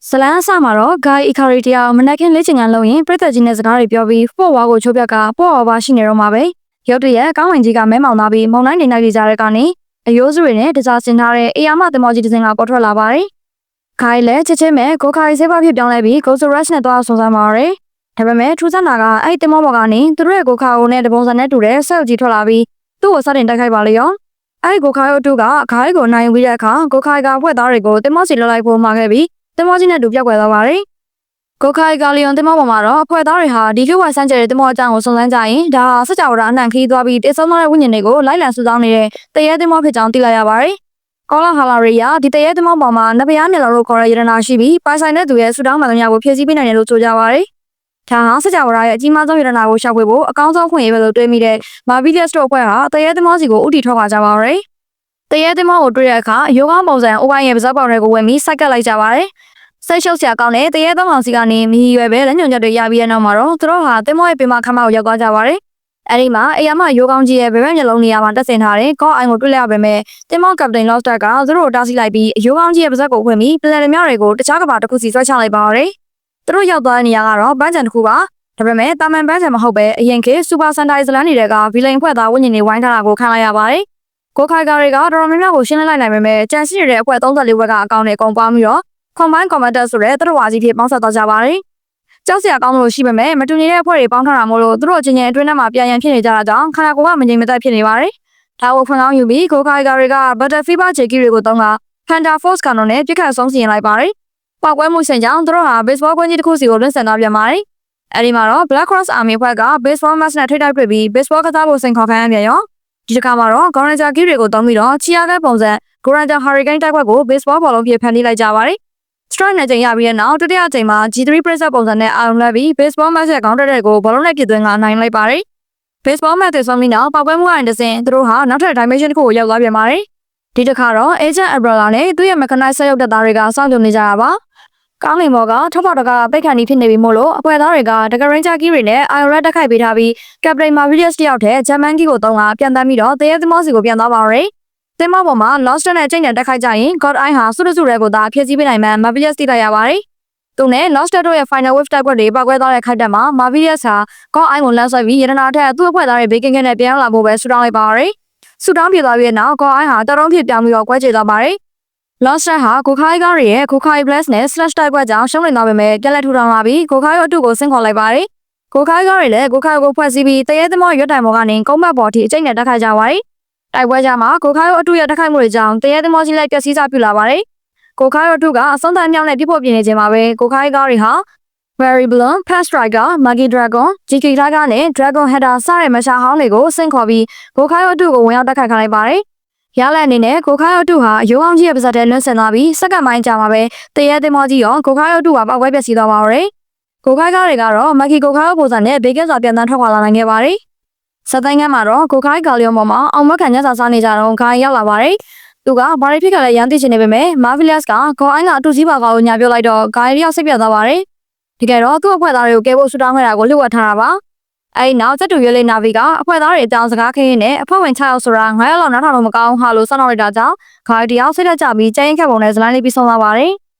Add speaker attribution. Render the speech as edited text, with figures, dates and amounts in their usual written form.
Speaker 1: ဇလန်းအစမှာတော့ဂိုင်းအီခါရီတယောက်မနက်ခင်းလေ့ကျင့်ခန်းလုပ်ရင်ပြည့်သက်ကြီးနဲ့စကားတွေပြောပြီးပေါ့ဝါကိုချိုးပြကပေါ့ဝါပါရှိနေတော့မှာပဲရုတ်တရက်ကောင်းဝင်ကြီးကမဲမောင်သားပြီးမုံတိုင်းနေနိုင်ကြတဲ့ကနေအယိုးစုတွေနဲ့တကြားဆင်ထားတဲ့အေယာမသမောကြီးတစ်စင်းကပေါ်ထွက်လာပါတယ်ဂိုင်းလည်းချက်ချင်းပဲကိုခါရီဆေးပါဖြစ်ပြောင်းလဲပြီးဂိုဆိုရက်နဲ့သွားဆုံစားမှာရတယ်ဒါပေမဲ့ထူးဆန်းတာကအဲ့သမောဘော်ကနေသူတို့ရဲ့ကိုခါအိုနဲ့တပုံစံနဲ့တူတဲ့ဆက်ကြီးထွက်လာပြီးသူ့ကိုစတင်တိုက်ခိုက်ပါလေရောအဲ့ကိုခါရိုတူကဂိုင်းကိုနိုင်ပြီးတဲ့အခါကိုခါရီကဖွဲ့သားတွေကိုသမောစီလွှတ်လိုက်ဖို့မှာခဲ့ပြီးသမောကြီးနဲ့တူပြောက်ကွယ်သွားပါတယ်။ကိုခိုင်ဂါလီယွန်သမောပေါ်မှာတော့အဖွဲ့သားတွေဟာဒီလူဝိုင်ဆန်းကျဲတဲ့သမောအကြောင်းကိုစုံစမ်းကြရင်ဒါဟာစကြဝဠာအနှံခီးသွားပြီးတည်ဆုံတဲ့ဝိညာဉ်တွေကိုလိုက်လံစုဆောင်းနေတဲ့တရေသမောဖြစ်ကြောင်းသိလိုက်ရပါတယ်။ကောလာဟာလာရီယာဒီတရေသမောပေါ်မှာနဗယားမျက်လုံးလို့ခေါ်တဲ့ယရနာရှိပြီးပိုင်ဆိုင်တဲ့သူရဲ့ဆူတောင်းမှန်သမျှကိုဖြည့်ဆည်းပေးနိုင်တယ်လို့ဆိုကြပါတယ်။ဒါဟာစကြဝဠာရဲ့အကြီးမားဆုံးယရနာကိုရှာဖွေဖို့အကောင်းဆုံးခွင့်ရပဲလို့တွေးမိတဲ့မာဗီလျက်စ်တို့အဖွဲ့ဟာတရေသမောစီကိုဥတီထွက်ခွာကြပါရယ်။တရေသမောကိုတွေ့တဲ့အခါရိုးကောင်းပုံစံအိုပိုင်းရဲ့ပါးစပ်ပေါင်တွေကိုဝယ်ပြီးစိုက်ကပ်လိုက်ကြပါရယ်။စိတ်ရှုပ်စရာကောင်းတဲ့တရေသုံးအောင်စီကနေမီရွယ်ပဲလက်ညွန်ချက်တွေရပြီးတဲ့နောက်မှာတော့သူတို့ဟာတင်မောရဲ့ပင်မခမ်းမကိုရောက်သွားကြပါတယ်။အဲဒီမှာအေယာမရိုးကောင်းကြီးရဲ့ဗရန်မျက်လုံးနေရာမှာတက်ဆင်ထားတဲ့ကော့အိုင်ကိုတွေ့ရပေမဲ့တင်မောကပတိန်လော့စတာကသူတို့ကိုတားဆီးလိုက်ပြီးရိုးကောင်းကြီးရဲ့ပါဇက်ကိုဖွင့်ပြီးပလန်တွေများတွေကိုတခြားကဘာတစ်ခုစီဆွဲချလိုက်ပါရတယ်။သူတို့ရောက်သွားတဲ့နေရာကတော့ပန်းချံတစ်ခုပါ။ဒါပေမဲ့တာမန်ပန်းချံမဟုတ်ပဲအရင်ကစူပါစန်တိုင်းဇလန်တွေကဗီလိန်ဖွဲ့သားဝိညာဉ်တွေဝိုင်းထားတာကိုခံလိုက်ရပါတယ်။ကိုခိုင်ကာတွေကတော်တော်များများကိုရှင်းလင်းလိုက်နိုင်ပေမဲ့ကြံစီရတဲ့အဖွဲ့34ဘက်ကအကောင့်နဲ့ကုန်ပွားပြီးတော့Combine Commander ဆိုတဲ့သူတို့ဝါကြီးဖြစ်ပေါင်းဆက်သွားကြပါတယ်။ကြောက်စရာကောင်းလို့ရှိပေမဲ့မတူညီတဲ့အဖွဲ့တွေပေါင်းထားတာမို့လို့သူတို့အချင်းချင်းအတွင်းထဲမှာပြန်ရန်ဖြစ်နေကြတာကြောင့်ခန္ဓာကိုယ်ကမငြိမ်မသက်ဖြစ်နေပါတယ်။ဒါကိုဖွင့်ကောင်းယူပြီးကိုခိုင်ကာတွေက Butterfever Jackie တွေကိုတုံးက Panda Force Cannon နဲ့ပြစ်ခတ်ဆုံးစီရင်လိုက်ပါတယ်။ပောက်ကွဲမှုစင်ကြောင့်သူတို့ဟာ Baseball ကွင်းကြီးတစ်ခုစီကိုလွှင့်ဆန်သွားပြန်ပါတယ်။အဲဒီမှာတော့ Black Cross Army ဖွဲ့က Baseball Mask နဲ့ထိတိုက်တွေ့ပြီး Baseball ကစားဖို့စိန်ခေါ်ခံရပြန်ရောဒီတစ်ခါမှာတော့ Goranger Gear တွေကိုတုံးပြီးတော့ချီယာကဲပုံစံ Goranger Hurricane တိုက်ခွက်ကို Baseball ဘောလုံးပြဖန်တီးလိုက်ကြပါတယ်။ Strike နဲ့ချိန်ရပြီးတဲ့နောက်တတိယအချိန်မှာ G3 Preset ပုံစံနဲ့အာရုံလွှဲပြီး Baseball Match ရဲ့ခေါင်းတက်တဲ့ကိုဘောလုံးနဲ့ပြစ်သွင်းကနိုင်လိုက်ပါတယ်။ Baseball Match တွေဆုံးပြီးနောက်ပောက်ကွဲမှုအရင်တစ်စင်သူတို့ဟာနောက်ထပ် Dimension တစ်ခုကိုရောက်သွားပြန်ပါတယ်။ဒီတစ်ခါတော့ Agent Umbrella နဲ့သူ့ရဲ့ Mechanized ဆက်ရုပ်တပ်သားတွေကစောင့်ကြိုနေကြတာပါ။ကောင်းလင်ဘော်ကထောက်ပေါက်တကပိတ်ခန့်ပြီးဖြစ်နေပြီမို့လို့အဖွဲ့သားတွေက Dagger Ranger Key တွေနဲ့ Iron Red တက်ခိုက်ပေးထားပြီး Captain Marvelous တယောက်တည်း German Key ကိုသုံးကပြန်တမ်းပြီးတော့တရေသမောစီကိုပြန်သွားပါရယ်။တင်မောပေါ်မှာ Lost နဲ့ချိန်နဲ့တက်ခိုက်ကြရင် God Eye ဟာစုတစုတွေကိုသာဖျက်ဆီးပေးနိုင်မှ Marvelous တိလိုက်ရပါတယ်။သူနဲ့ Lost တို့ရဲ့ Final Wave တိုက်ပွဲတွေပောက်ကွဲသွားတဲ့ခိုက်တက်မှာ Marvelous ဟာ God Eye ကိုလမ်းဆွဲပြီးရတနာထက်သူ့အဖွဲ့သားတွေဘေးကင်းကင်းနဲ့ပြန်လာဖို့ပဲဆူတောင်းလိုက်ပါရယ်။ဆူတောင်းပြေသွားပြီးတဲ့နောက် God Eye ဟာတရုံးဖြစ်ပြောင်းပြီးတော့ကွဲချေသွားပါရယ်။ Lost ဟာကိုခိုင်ကားရဲ့ကိုခိုင် Blast နဲ့ Slash တိုက်ပွဲကြောင့်ရှုံးနေသွားပေမဲ့ပြန်လက်ထူထောင်လာပြီးကိုခိုင်ရဲ့အတုကိုဆင့်ခေါ်လိုက်ပါရယ်။ကိုခိုင်ကားတွေလည်းကိုခိုင်ကိုဖွဲ့စည်းပြီးတရေသမောရွတ်တိုင်ပေါ်ကနေကုန်းဘက်ပေါ်ထိအကျိတ်နဲ့တက်ခိုက်ကြပါရယ်။တိုက်ပွဲကြမှာကိုခိုင်ရဲ့အတုရဲ့တက်ခိုက်မှုတွေကြောင့်တရေသမောကြီးလိုက်ပျက်စီးစားပြလာပါရယ်။ကိုခိုင်ရဲ့အတုကအဆုံးသတ်မြောက်နဲ့ပြဖို့ပြင်နေခြင်းမှာပဲကိုခိုင်ကားတွေဟာVery Bloom, Past Striker, Magi Dragon, GK Tiger နဲ့ Dragon Header စတဲ့မရှာဟောင်းတွေကိုဆင့်ခေါ်ပြီးကိုခိုင်ရဲ့အတုကိုဝင်ရောက်တက်ခိုက်ခိုင်းလိုက်ပါရယ်။ရလက်အနေနဲ့ကိုခိုင်ရဲ့အတုဟာရိုးအောင်ကြီးရဲ့ပါဇက်ထဲလွှင့်ဆင်သွားပြီးစက္ကန့်ပိုင်းကြာမှာပဲတရေသမောကြီးရောကိုခိုင်ရဲ့အတုဟာပောက်ကွဲပျက်စီးသွားပါရယ်။ကိုခိုင်ကားတွေကတော့ Magi ကိုခိုင်ရဲ့ပုံစံနဲ့ဘေကင်းစွာပြန်တန်းထွက်ခွာလာနိုင်ခဲ့ပါရယ်။စတိုင်းကမ်းမှာတော့ကိုခိုင်ဂါလီယွန်ပေါ်မှာအောင်မခံညစာစားနေကြတော့ခိုင်ရောက်လာပါရယ်။သူကဘာတွေဖြစ်ကြလဲရန်သိချင်နေပေမဲ့ Marvelous ကကိုအိုင်းကအတူကြီးပါကောင်ကိုညာပြောလိုက်တော့ဂိုင်းရောက်စိတ်ပြတ်သွားပါရယ်။တကယ်တော့သူ့အဖွဲ့သားတွေကိုကဲဖို့ဆူတောင်းခဲ့တာကိုလှုပ်ဝက်ထားတာပါ။အဲဒီနောက်စက်တူရွေးလေးနာဗီကအဖွဲ့သားတွေအကြောင်းစကားခင်းရင်းနဲ့အဖွဲ့ဝင်6ယောက်ဆိုတာ9ယောက်လောက်နောက်ထောင်လို့မကောင်းဟာလို့စောင့်လိုက်တာကြောင့်ဂိုင်းတယောက်စိတ်သက်ကြပြီးကျင်းခက်ပုံနဲ့ဇလိုင်းလေးပြီးဆုံးသွားပါရယ်။